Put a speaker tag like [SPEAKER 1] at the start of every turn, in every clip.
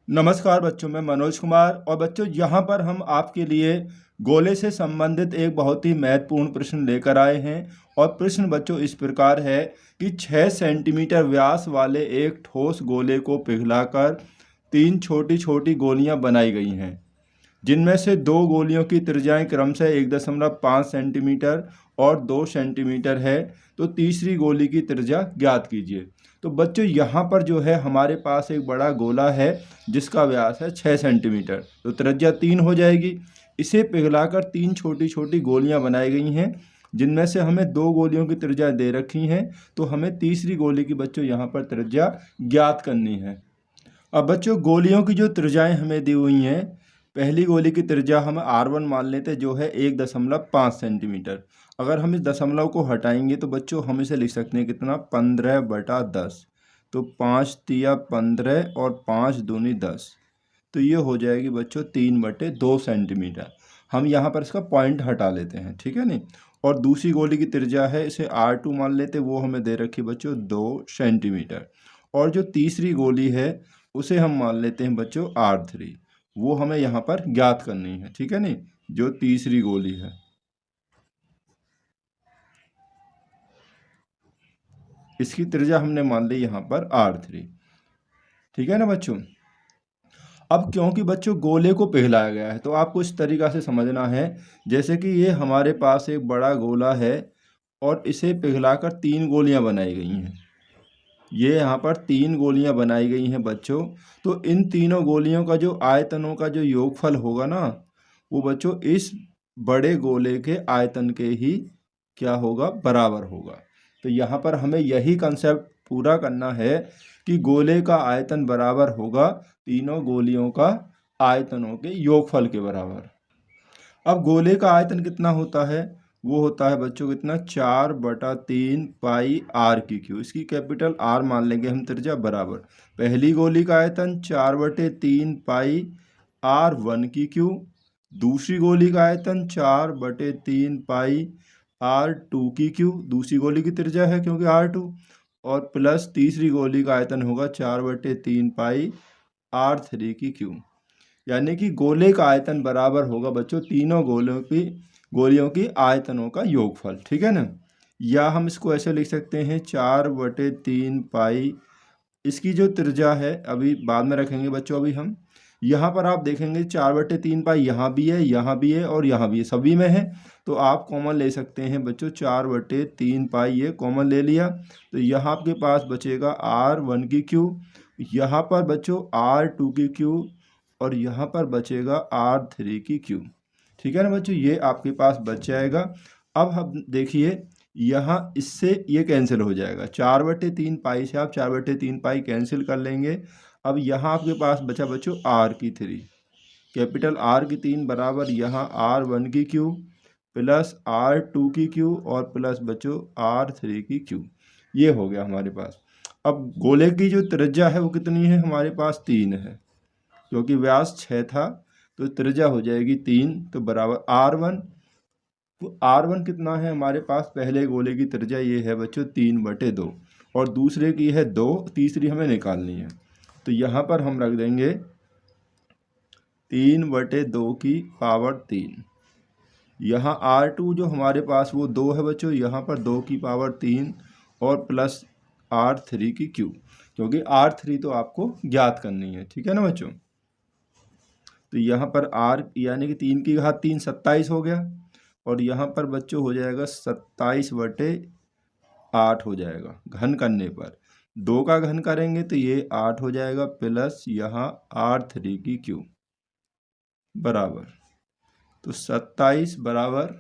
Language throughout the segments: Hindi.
[SPEAKER 1] नमस्कार बच्चों, मैं मनोज कुमार। और बच्चों, यहाँ पर हम आपके लिए गोले से संबंधित एक बहुत ही महत्वपूर्ण प्रश्न लेकर आए हैं। और प्रश्न बच्चों इस प्रकार है कि 6 सेंटीमीटर व्यास वाले एक ठोस गोले को पिघलाकर 3 छोटी छोटी गोलियां बनाई गई हैं, जिनमें से 2 गोलियों की त्रिज्याएं क्रमशः 1.5 सेंटीमीटर और 2 सेंटीमीटर है। तो तीसरी गोली की त्रिज्या ज्ञात कीजिए। तो बच्चों, यहाँ पर जो है हमारे पास एक बड़ा गोला है जिसका व्यास है 6 सेंटीमीटर, तो त्रिज्या 3 हो जाएगी। इसे पिघलाकर 3 छोटी छोटी गोलियां बनाई गई हैं, जिनमें से हमें 2 गोलियों की त्रिज्या दे रखी हैं। तो हमें तीसरी गोली की बच्चों यहाँ पर त्रिज्या ज्ञात करनी है। अब बच्चों, गोलियों की जो त्रिज्याएं हमें दी हुई हैं, पहली गोली की त्रिज्या हम R1 मान लेते हैं, जो है 1.5 सेंटीमीटर। अगर हम इस दशमलव को हटाएंगे तो बच्चों हम इसे लिख सकते हैं कितना, 15/10। तो 5 तिया 15 और 5 दूनी 10। तो ये हो जाएगी बच्चों 3/2 सेंटीमीटर। हम यहाँ पर इसका पॉइंट हटा लेते हैं, ठीक है नहीं। और दूसरी गोली की त्रिज्या है, इसे R2 मान लेते, वो हमें दे रखी बच्चों 2 सेंटीमीटर। और जो तीसरी गोली है उसे हम मान लेते हैं बच्चों R3, वो हमें यहाँ पर ज्ञात करनी है, ठीक है नहीं। जो तीसरी गोली है इसकी त्रिज्या हमने मान ली यहाँ पर R3, ठीक है ना बच्चों। अब क्योंकि बच्चों गोले को पिघलाया गया है, तो आपको इस तरीक़ा से समझना है जैसे कि ये हमारे पास एक बड़ा गोला है और इसे पिघलाकर 3 गोलियां बनाई गई हैं। ये यहाँ पर 3 गोलियां बनाई गई हैं बच्चों। तो इन तीनों गोलियों का जो आयतनों का जो योगफल होगा ना, वो बच्चों इस बड़े गोले के आयतन के ही क्या होगा, बराबर होगा। तो यहाँ पर हमें यही कंसेप्ट पूरा करना है कि गोले का आयतन बराबर होगा तीनों गोलियों का आयतनों के योगफल के बराबर। अब गोले का आयतन कितना होता है, वो होता है बच्चों कितना, 4/3 पाई R की क्यू। इसकी कैपिटल R मान लेंगे हम त्रिज्या, बराबर पहली गोली का आयतन 4/3 पाई R1 की क्यू, दूसरी गोली का आयतन 4/3 पाई R2 की क्यू, दूसरी गोली की त्रिज्या है क्योंकि R2, और प्लस तीसरी गोली का आयतन होगा 4/3 पाई R3 की क्यू। यानी कि गोले का आयतन बराबर होगा बच्चों तीनों गोलियों की आयतनों का योगफल, ठीक है ना। या हम इसको ऐसे लिख सकते हैं 4/3 पाई, इसकी जो त्रिज्या है अभी बाद में रखेंगे बच्चों। अभी हम यहाँ पर आप देखेंगे 4/3 पाई यहाँ भी है, यहाँ भी है और यहाँ भी है, सभी में है। तो आप कॉमन ले सकते हैं बच्चों, 4/3 पाई ये कॉमन ले लिया। तो यहाँ आपके पास बचेगा R1 की क्यू, यहाँ पर बच्चों R2 की क्यू, और यहाँ पर बचेगा R3 की क्यू, ठीक है ना बच्चों। ये आपके पास बच जाएगा। अब हम देखिए, यहाँ इससे ये कैंसिल हो जाएगा, 4/3 पाई से आप 4/3 पाई कैंसिल कर लेंगे। अब यहाँ आपके पास बचा बच्चों R की 3, कैपिटल R की 3 बराबर यहाँ R1 की क्यू प्लस R2 की क्यू और प्लस बच्चों R3 की क्यू। ये हो गया हमारे पास। अब गोले की जो त्रिज्या है वो कितनी है, हमारे पास 3 है, क्योंकि व्यास 6 था तो त्रिज्या हो जाएगी 3, तो बराबर R1। तो R1 कितना है हमारे पास, पहले गोले की त्रिज्या ये है बच्चों 3/2 और दूसरे की है 2, तीसरी हमें निकालनी है। तो यहाँ पर हम रख देंगे 3/2 की पावर 3। यहाँ R2 जो हमारे पास वो 2 है बच्चों, यहाँ पर 2 की पावर 3 और प्लस R3 की क्यू, क्योंकि R3 तो आपको ज्ञात करनी है, ठीक है ना बच्चों। तो यहाँ पर R यानी कि 3 की घात 3 27 हो गया, और यहाँ पर बच्चों हो जाएगा 27/8 हो जाएगा घन करने पर। 2 का घन करेंगे तो ये 8 हो जाएगा, प्लस यहाँ R3 की क्यू बराबर, तो 27 बराबर,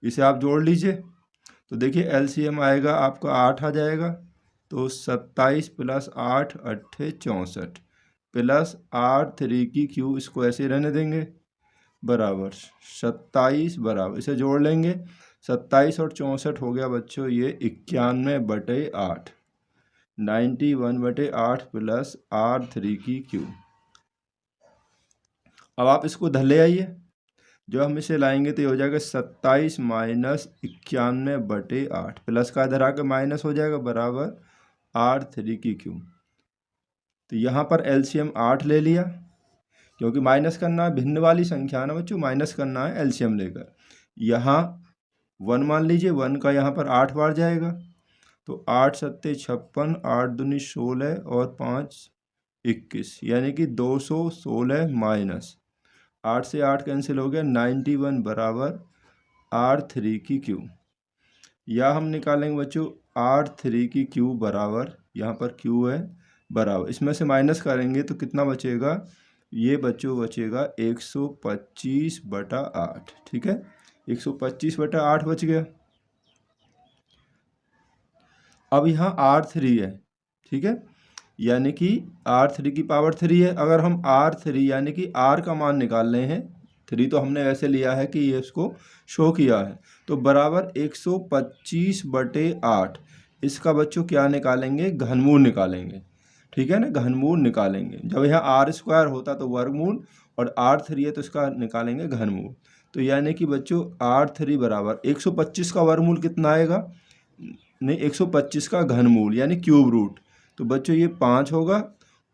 [SPEAKER 1] इसे आप जोड़ लीजिए। तो देखिए LCM आएगा आपका 8 आ जाएगा। तो 27 प्लस 8 8 64 प्लस R3 की क्यू, इसको ऐसे रहने देंगे, बराबर 27 बराबर, इसे जोड़ लेंगे। 27 और 64 हो गया बच्चों ये 91/8, 91/8 प्लस R3 की क्यू। अब आप इसको धर ले आइए, जो हम इसे लाएंगे तो ये हो जाएगा 27 माइनस 91/8, प्लस का इधर आकर माइनस हो जाएगा, बराबर R3 की क्यू। तो यहाँ पर एलसीएम 8 ले लिया, क्योंकि माइनस करना है, भिन्न वाली संख्या ना बच्चों, माइनस करना है एलसीएम लेकर। यहाँ 1 मान लीजिए, 1 का यहाँ पर 8 बार जाएगा, तो 8 सत्ते 56, 8 दूनी 16 और 5 21, यानी कि 216 माइनस 8 से 8 कैंसिल हो गया, 91 बराबर R3 की क्यू। या हम निकालेंगे बच्चों R3 की क्यू बराबर, यहाँ पर क्यू है बराबर, इसमें से माइनस करेंगे तो कितना बचेगा, ये बच्चों बचेगा 125/8। ठीक है, 125/8 बच गया। अब यहाँ R3 है, ठीक है, यानी कि R3 की पावर 3 है। अगर हम R3 यानी कि R का मान निकाल रहे हैं, 3 तो हमने ऐसे लिया है कि ये इसको शो किया है, तो बराबर 125/8। इसका बच्चों क्या निकालेंगे, घनमूल निकालेंगे। ठीक है ना, घनमूल निकालेंगे। जब यहाँ R² होता तो वर्गमूल, और R3 है तो इसका निकालेंगे घनमूल। तो यानी कि बच्चों R3 बराबर 125 का वर्गमूल कितना आएगा, नहीं 125 का घनमूल यानी क्यूब रूट, तो बच्चों ये 5 होगा,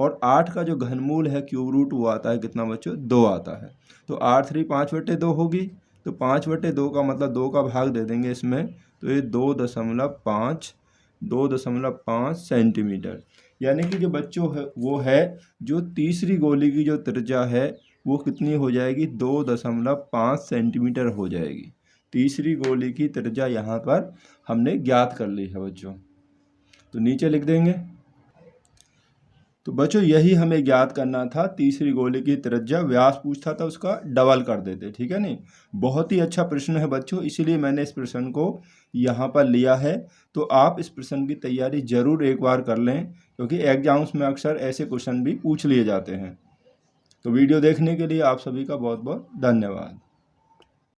[SPEAKER 1] और 8 का जो घनमूल है क्यूब रूट वो आता है कितना बच्चों, 2 आता है। तो R3 5/2 होगी, तो 5/2 का मतलब 2 का भाग दे देंगे इसमें, तो ये 2.5 सेंटीमीटर। यानी कि जो बच्चों है वो है जो तीसरी गोली की जो त्रिज्या है वो कितनी हो जाएगी, 2.5 सेंटीमीटर हो जाएगी। तीसरी गोली की त्रिज्या यहाँ पर हमने ज्ञात कर ली है बच्चों, तो नीचे लिख देंगे। तो बच्चों यही हमें ज्ञात करना था, तीसरी गोली की त्रिज्या। व्यास पूछता था उसका डबल कर देते, ठीक है नहीं। बहुत ही अच्छा प्रश्न है बच्चों, इसीलिए मैंने इस प्रश्न को यहाँ पर लिया है। तो आप इस प्रश्न की तैयारी जरूर एक बार कर लें, क्योंकि एग्जाम्स में अक्सर ऐसे क्वेश्चन भी पूछ लिए जाते हैं। तो वीडियो देखने के लिए आप सभी का बहुत बहुत धन्यवाद।